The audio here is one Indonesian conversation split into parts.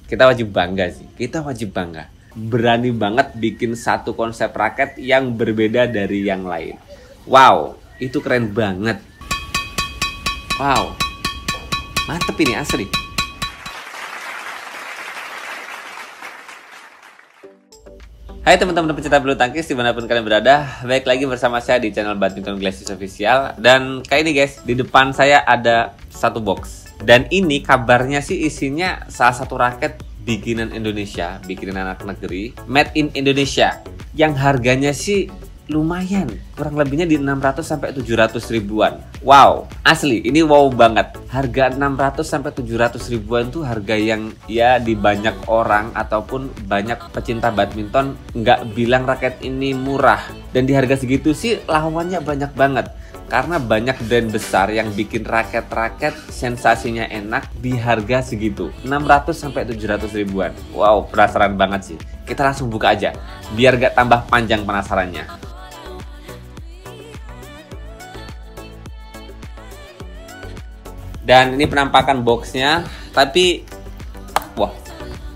kita wajib bangga sih. Kita wajib bangga. Berani banget bikin satu konsep raket yang berbeda dari yang lain. Wow, itu keren banget. Wow, mantep ini asli. Hai teman-teman pecinta bulu tangkis dimanapun kalian berada. Baik lagi bersama saya di channel Badminton Glacis Official. Dan kali ini guys, di depan saya ada satu box. Dan ini kabarnya sih isinya salah satu raket bikinan Indonesia, bikinan anak negeri, made in Indonesia. Yang harganya sih lumayan, kurang lebihnya di 600 sampai 700 ribuan. Wow, asli ini wow banget. Harga 600 sampai 700 ribuan tuh harga yang ya di banyak orang ataupun banyak pecinta badminton nggak bilang raket ini murah. Dan di harga segitu sih lawannya banyak banget. Karena banyak brand besar yang bikin raket-raket sensasinya enak di harga segitu, 600 sampai 700 ribuan. Wow, penasaran banget sih. Kita langsung buka aja, biar gak tambah panjang penasarannya. Dan ini penampakan boxnya, tapi wah,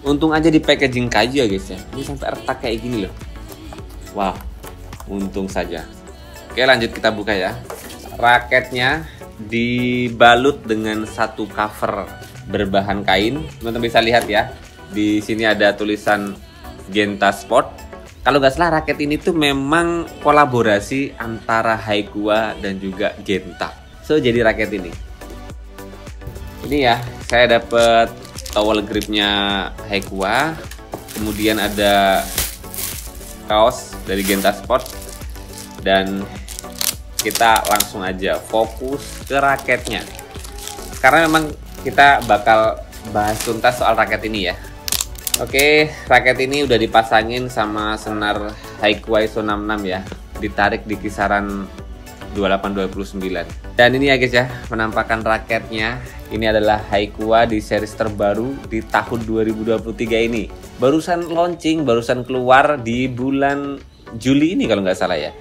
untung aja di packaging kayu ya guys ya. Ini sampai retak kayak gini loh. Wah, untung saja. Oke, lanjut kita buka ya. Raketnya dibalut dengan satu cover berbahan kain. Teman-teman bisa lihat ya. Di sini ada tulisan Genta Sport. Kalau nggak salah raket ini tuh memang kolaborasi antara Haikua dan juga Genta. So jadi raket ini. Ini ya, saya dapat towel gripnya Haikua. Kemudian ada kaos dari Genta Sport. Dan kita langsung aja fokus ke raketnya. Karena memang kita bakal bahas tuntas soal raket ini ya. Oke, raket ini udah dipasangin sama senar Haikua ISO 66 ya. Ditarik di kisaran 28-29. Dan ini ya guys ya, penampakan raketnya. Ini adalah Haikua di series terbaru di tahun 2023 ini. Barusan launching, barusan keluar di bulan Juli ini kalau nggak salah ya.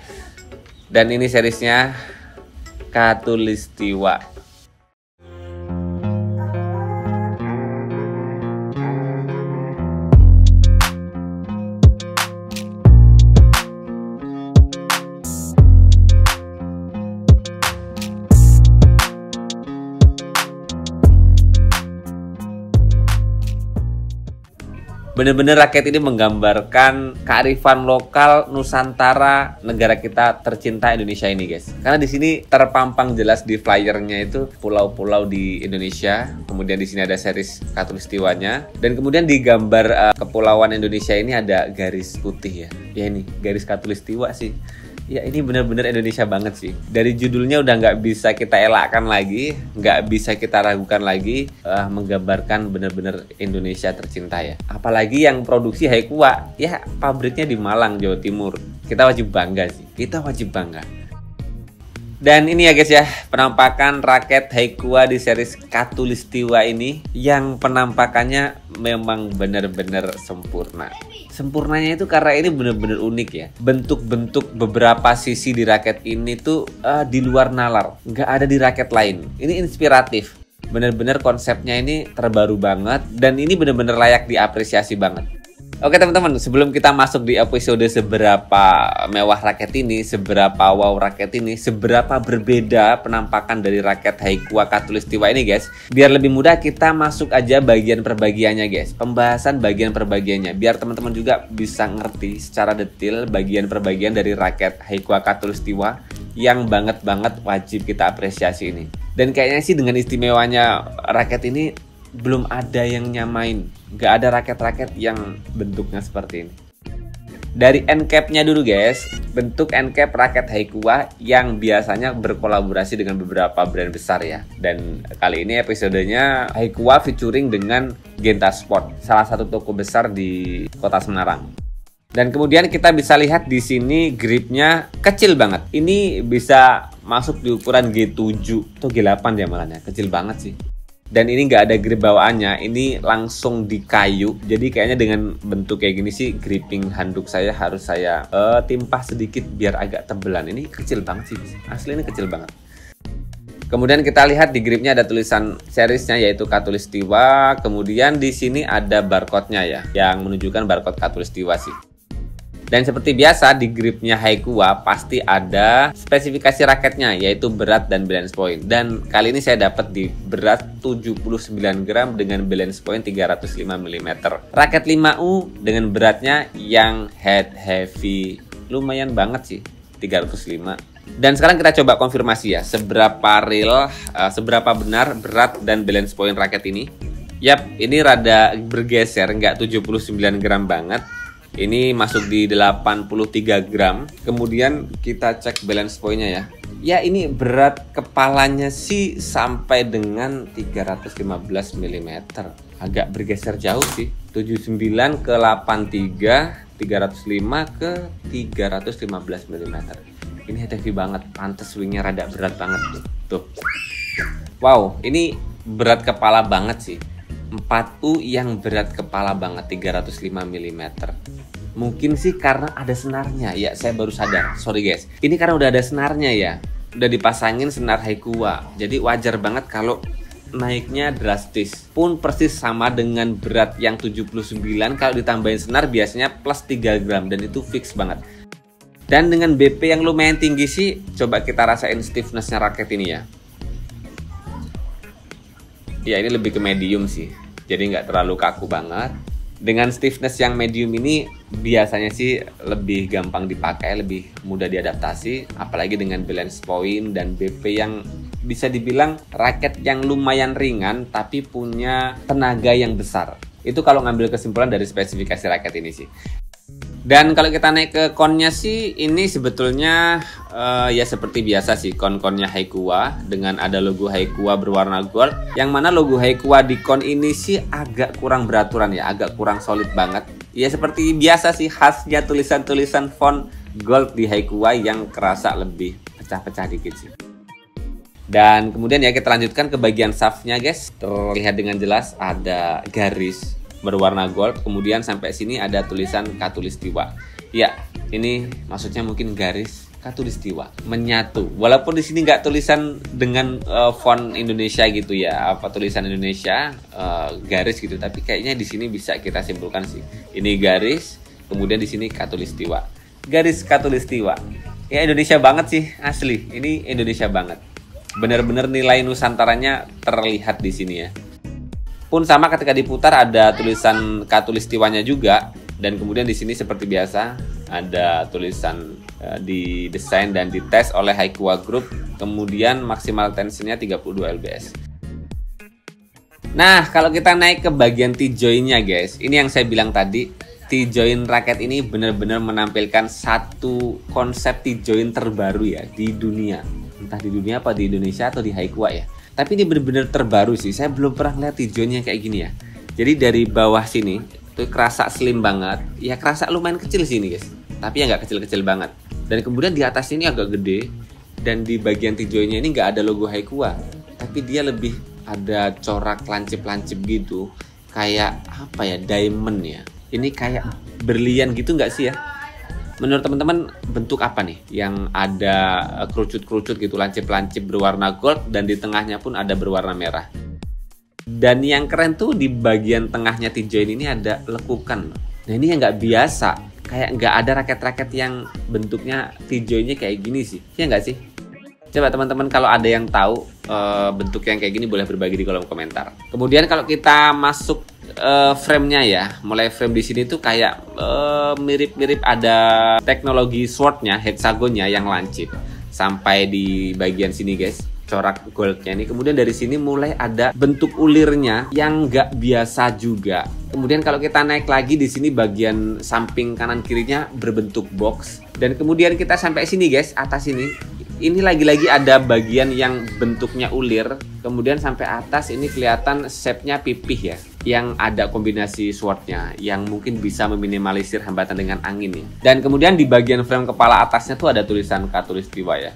Dan ini seriesnya Khatulistiwa. Bener-bener raket ini menggambarkan kearifan lokal Nusantara, negara kita tercinta Indonesia ini guys. Karena di sini terpampang jelas di flyernya itu pulau-pulau di Indonesia. Kemudian di sini ada series Khatulistiwanya. Dan kemudian di gambar kepulauan Indonesia ini ada garis putih ya. Ya ini garis Khatulistiwa sih. Ya ini bener-bener Indonesia banget sih. Dari judulnya udah nggak bisa kita elakkan lagi, nggak bisa kita ragukan lagi, menggambarkan bener-bener Indonesia tercinta ya. Apalagi yang produksi Haikua, ya pabriknya di Malang, Jawa Timur. Kita wajib bangga sih, kita wajib bangga. Dan ini ya guys ya, penampakan raket Haikua di series Khatulistiwa ini yang penampakannya memang benar-benar sempurna. Sempurnanya itu karena ini benar-benar unik ya. Bentuk-bentuk beberapa sisi di raket ini tuh di luar nalar, nggak ada di raket lain. Ini inspiratif. Benar-benar konsepnya ini terbaru banget dan ini benar-benar layak diapresiasi banget. Oke teman-teman, sebelum kita masuk di episode seberapa mewah raket ini, seberapa wow raket ini, seberapa berbeda penampakan dari raket Haikua Khatulistiwa ini guys, biar lebih mudah kita masuk aja bagian perbagiannya guys, pembahasan bagian perbagiannya, biar teman-teman juga bisa ngerti secara detail bagian perbagian dari raket Haikua Khatulistiwa yang banget wajib kita apresiasi ini. Dan kayaknya sih dengan istimewanya raket ini belum ada yang nyamain. Gak ada raket-raket yang bentuknya seperti ini. Dari end cap-nya dulu guys. Bentuk end cap raket Haikua yang biasanya berkolaborasi dengan beberapa brand besar ya. Dan kali ini episodenya Haikua featuring dengan Genta Sport, salah satu toko besar di Kota Semarang. Dan kemudian kita bisa lihat di sini gripnya kecil banget. Ini bisa masuk di ukuran G7 atau G8 ya malahnya. Kecil banget sih. Dan ini nggak ada grip bawaannya, ini langsung di kayu. Jadi kayaknya dengan bentuk kayak gini sih, gripping handuk saya harus saya timpah sedikit biar agak tebelan. Ini kecil banget sih, asli ini kecil banget. Kemudian kita lihat di gripnya ada tulisan seriesnya yaitu Khatulistiwa. Kemudian di sini ada barcode-nya ya, yang menunjukkan barcode Khatulistiwa sih. Dan seperti biasa di gripnya Haikua pasti ada spesifikasi raketnya yaitu berat dan balance point. Dan kali ini saya dapat di berat 79 gram dengan balance point 305 mm. Raket 5U dengan beratnya yang head heavy lumayan banget sih, 305. Dan sekarang kita coba konfirmasi ya, seberapa real, seberapa benar berat dan balance point raket ini. Yap, ini rada bergeser, nggak 79 gram banget. Ini masuk di 83 gram. Kemudian kita cek balance point-nya ya. Ya ini berat kepalanya sih sampai dengan 315 mm. Agak bergeser jauh sih. 79 ke 83, 305 ke 315 mm. Ini heavy banget. Pantes wingnya rada berat banget tuh. Wow, ini berat kepala banget sih. 4U yang berat kepala banget, 305 mm. Mungkin sih karena ada senarnya. Ya saya baru sadar, sorry guys. Ini karena udah ada senarnya ya, udah dipasangin senar Haikua. Jadi wajar banget kalau naiknya drastis. Pun persis sama dengan berat yang 79, kalau ditambahin senar biasanya plus 3 gram. Dan itu fix banget. Dan dengan BP yang lumayan tinggi sih, coba kita rasain stiffness-nya raket ini ya. Ya ini lebih ke medium sih, jadi nggak terlalu kaku banget. Dengan stiffness yang medium ini biasanya sih lebih gampang dipakai, lebih mudah diadaptasi. Apalagi dengan balance point dan BP yang bisa dibilang raket yang lumayan ringan tapi punya tenaga yang besar. Itu kalau ngambil kesimpulan dari spesifikasi raket ini sih. Dan kalau kita naik ke konnya sih, ini sebetulnya ya seperti biasa sih kon-konnya Haikua dengan ada logo Haikua berwarna gold. Yang mana logo Haikua di kon ini sih agak kurang beraturan ya, agak kurang solid banget. Ya seperti biasa sih, khasnya tulisan-tulisan font gold di Haikua yang kerasa lebih pecah-pecah dikit sih. Dan kemudian ya kita lanjutkan ke bagian shaftnya guys. Terlihat dengan jelas ada garis berwarna gold, kemudian sampai sini ada tulisan Khatulistiwa. Ya, ini maksudnya mungkin garis Khatulistiwa menyatu. Walaupun di sini nggak tulisan dengan font Indonesia gitu ya, apa tulisan Indonesia garis gitu, tapi kayaknya di sini bisa kita simpulkan sih. Ini garis, kemudian di sini Khatulistiwa. Garis Khatulistiwa. Ya Indonesia banget sih asli. Ini Indonesia banget. Bener-bener nilai Nusantaranya terlihat di sini ya. Pun sama ketika diputar ada tulisan Khatulistiwanya juga, dan kemudian di sini seperti biasa ada tulisan didesain dan dites oleh Haikua Group, kemudian maksimal tensionnya 32 lbs. Nah kalau kita naik ke bagian T-joint-nya guys, ini yang saya bilang tadi, T-joint raket ini benar-benar menampilkan satu konsep T-joint terbaru ya di dunia, entah di dunia apa di Indonesia atau di Haikua ya. Tapi ini benar-benar terbaru sih, saya belum pernah lihat T-joint-nya kayak gini ya. Jadi dari bawah sini tuh kerasa slim banget, ya kerasa lumayan kecil sini guys, tapi ya nggak kecil-kecil banget. Dan kemudian di atas ini agak gede, dan di bagian T-joint-nya ini nggak ada logo Haikua, tapi dia lebih ada corak lancip-lancip gitu, kayak apa ya, diamond ya. Ini kayak berlian gitu nggak sih ya? Menurut teman-teman bentuk apa nih yang ada kerucut-kerucut gitu, lancip-lancip berwarna gold dan di tengahnya pun ada berwarna merah. Dan yang keren tuh di bagian tengahnya T-joint ini ada lekukan. Nah ini yang nggak biasa, kayak nggak ada raket-raket yang bentuknya T-joint-nya kayak gini sih, ya nggak sih? Coba teman-teman kalau ada yang tahu bentuk yang kayak gini boleh berbagi di kolom komentar. Kemudian kalau kita masuk frame-nya ya, mulai frame di sini tuh kayak mirip-mirip ada teknologi sword-nya, hexagonnya yang lancip sampai di bagian sini guys, corak goldnya ini. Kemudian dari sini mulai ada bentuk ulirnya yang nggak biasa juga. Kemudian kalau kita naik lagi di sini bagian samping kanan kirinya berbentuk box. Dan kemudian kita sampai sini guys, atas ini lagi-lagi ada bagian yang bentuknya ulir. Kemudian sampai atas ini kelihatan shape-nya pipih ya, yang ada kombinasi swordnya yang mungkin bisa meminimalisir hambatan dengan angin ya. Dan kemudian di bagian frame kepala atasnya tuh ada tulisan Khatulistiwa ya,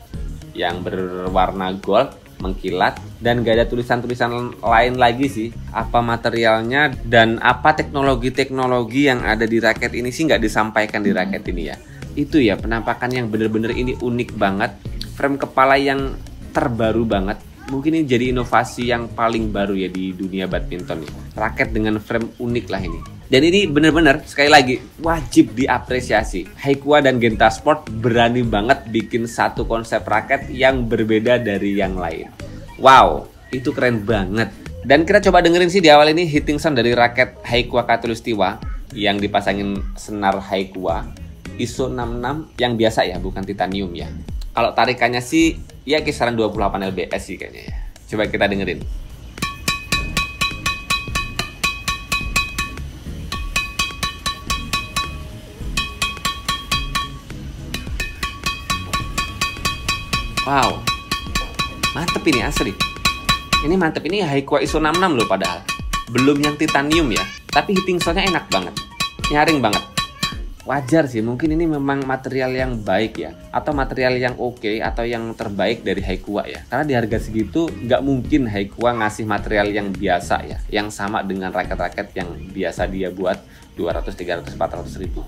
yang berwarna gold mengkilat, dan gak ada tulisan-tulisan lain lagi sih. Apa materialnya dan apa teknologi-teknologi yang ada di raket ini sih nggak disampaikan di raket ini ya. Itu ya penampakan yang bener-bener ini unik banget. Frame kepala yang terbaru banget, mungkin ini jadi inovasi yang paling baru ya di dunia badminton nih. Raket dengan frame unik lah ini. Dan ini bener-bener sekali lagi wajib diapresiasi. Haikua dan Genta Sport berani banget bikin satu konsep raket yang berbeda dari yang lain. Wow, itu keren banget. Dan kita coba dengerin sih di awal ini hitting sound dari raket Haikua Khatulistiwa yang dipasangin senar Haikua ISO 66 yang biasa ya, bukan titanium ya. Kalau tarikannya sih ya kisaran 28 lbs sih kayaknya ya. Coba kita dengerin. Wow, mantep ini asli. Ini mantep, ini Haikua ISO 66 loh padahal. Belum yang titanium ya, tapi hitting soundnya enak banget, nyaring banget. Wajar sih, mungkin ini memang material yang baik ya, atau material yang oke, atau yang terbaik dari Haikua ya. Karena di harga segitu nggak mungkin Haikua ngasih material yang biasa ya, yang sama dengan raket-raket yang biasa dia buat 200, 300, 400 ribu.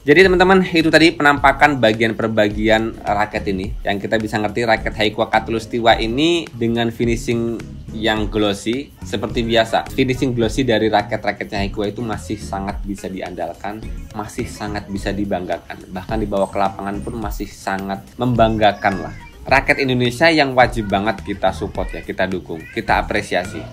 Jadi teman-teman, itu tadi penampakan bagian per bagian raket ini. Yang kita bisa ngerti raket Haikua Khatulistiwa ini dengan finishing yang glossy seperti biasa. Finishing glossy dari raket-raketnya Haikua itu masih sangat bisa diandalkan, masih sangat bisa dibanggakan. Bahkan dibawa ke lapangan pun masih sangat membanggakan lah. Raket Indonesia yang wajib banget kita support ya, kita dukung, kita apresiasi.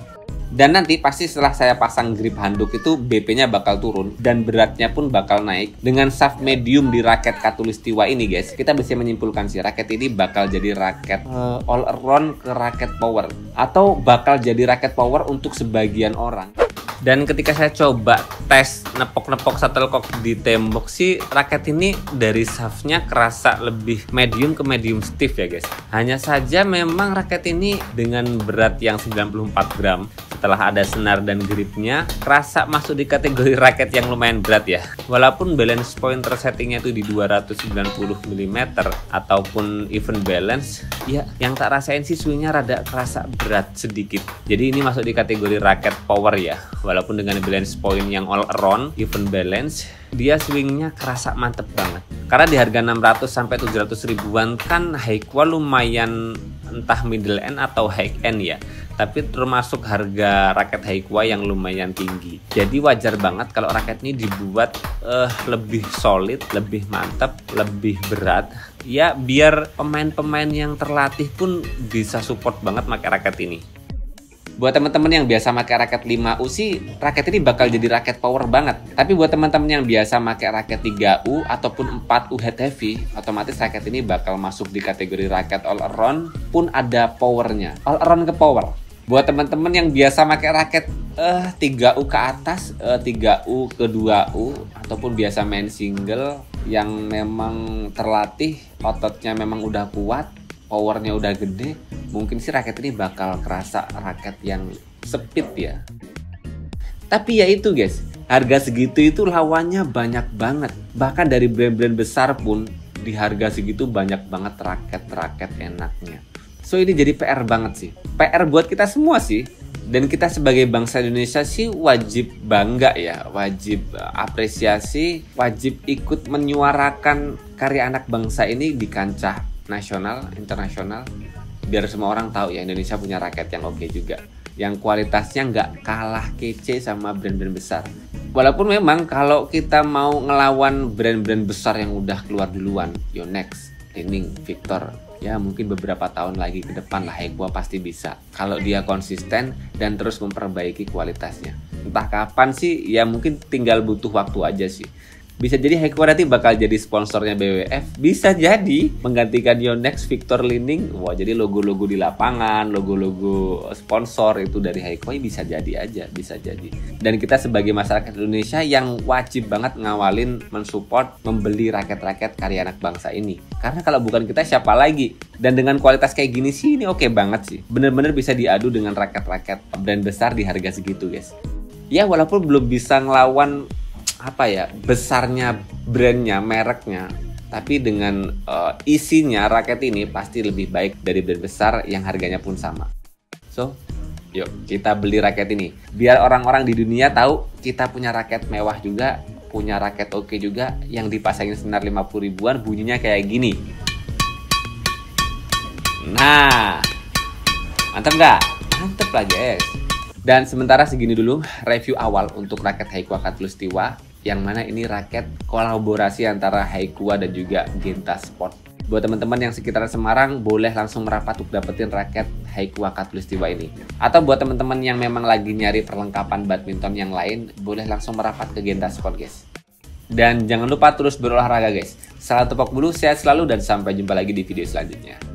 Dan nanti pasti setelah saya pasang grip handuk itu BP-nya bakal turun dan beratnya pun bakal naik. Dengan shaft medium di raket Khatulistiwa ini guys, kita bisa menyimpulkan sih raket ini bakal jadi raket all around ke raket power, atau bakal jadi raket power untuk sebagian orang. Dan ketika saya coba tes nepok-nepok shuttlecock di tembok sih, raket ini dari shaftnya kerasa lebih medium ke medium stiff ya guys. Hanya saja memang raket ini dengan berat yang 94 gram, setelah ada senar dan gripnya, kerasa masuk di kategori raket yang lumayan berat ya. Walaupun balance point tersettingnya itu di 290 mm ataupun even balance, ya yang tak rasain sih swingnya rada kerasa berat sedikit. Jadi ini masuk di kategori raket power ya. Walaupun dengan balance point yang all around, even balance, dia swingnya kerasa mantep banget. Karena di harga 600 sampai 700 ribuan kan Haikua lumayan entah middle end atau high end ya. Tapi termasuk harga raket Haikua yang lumayan tinggi. Jadi wajar banget kalau raket ini dibuat lebih solid, lebih mantap, lebih berat. Ya biar pemain-pemain yang terlatih pun bisa support banget pakai raket ini. Buat teman-teman yang biasa pakai raket 5U sih, raket ini bakal jadi raket power banget. Tapi buat teman-teman yang biasa pakai raket 3U ataupun 4U head heavy, otomatis raket ini bakal masuk di kategori raket all around pun ada powernya. All around ke power. Buat teman-teman yang biasa pakai raket 3U ke atas, 3U ke 2U, ataupun biasa main single yang memang terlatih, ototnya memang udah kuat, powernya udah gede, mungkin sih raket ini bakal kerasa raket yang speed ya. Tapi ya itu guys, harga segitu itu lawannya banyak banget. Bahkan dari brand-brand besar pun di harga segitu banyak banget raket-raket enaknya. So ini jadi PR banget sih. PR buat kita semua sih. Dan kita sebagai bangsa Indonesia sih wajib bangga ya, wajib apresiasi, wajib ikut menyuarakan karya anak bangsa ini di kancah nasional, internasional, biar semua orang tahu ya Indonesia punya raket yang oke juga, yang kualitasnya nggak kalah kece sama brand-brand besar. Walaupun memang kalau kita mau ngelawan brand-brand besar yang udah keluar duluan, Yonex, Li-Ning, Victor, ya mungkin beberapa tahun lagi ke depan lah Haikua pasti bisa kalau dia konsisten dan terus memperbaiki kualitasnya. Entah kapan sih, ya mungkin tinggal butuh waktu aja sih. Bisa jadi Haikua nanti bakal jadi sponsornya BWF, bisa jadi menggantikan Yonex, Victor, Li-Ning. Wah, jadi logo-logo di lapangan, logo-logo sponsor itu dari Haikua bisa jadi aja, bisa jadi. Dan kita sebagai masyarakat Indonesia yang wajib banget ngawalin, mensupport, membeli raket-raket karya anak bangsa ini. Karena kalau bukan kita siapa lagi? Dan dengan kualitas kayak gini sih ini oke banget sih. Bener-bener bisa diadu dengan raket-raket brand besar di harga segitu guys. Ya walaupun belum bisa ngelawan apa ya, besarnya brandnya, mereknya, tapi dengan isinya raket ini pasti lebih baik dari brand besar yang harganya pun sama. So, yuk kita beli raket ini biar orang-orang di dunia tahu kita punya raket mewah juga, punya raket oke juga, yang dipasangin senar 50 ribuan bunyinya kayak gini. Nah, Mantap nggak? Mantap lah guys. Dan sementara segini dulu review awal untuk raket Haikua Khatulistiwa, yang mana ini raket kolaborasi antara Haikua dan juga Genta Sport. Buat teman-teman yang sekitaran Semarang, boleh langsung merapat untuk dapetin raket Haikua Khatulistiwa ini. Atau buat teman-teman yang memang lagi nyari perlengkapan badminton yang lain, boleh langsung merapat ke Genta Sport guys. Dan jangan lupa terus berolahraga guys. Salam tepok bulu, sehat selalu dan sampai jumpa lagi di video selanjutnya.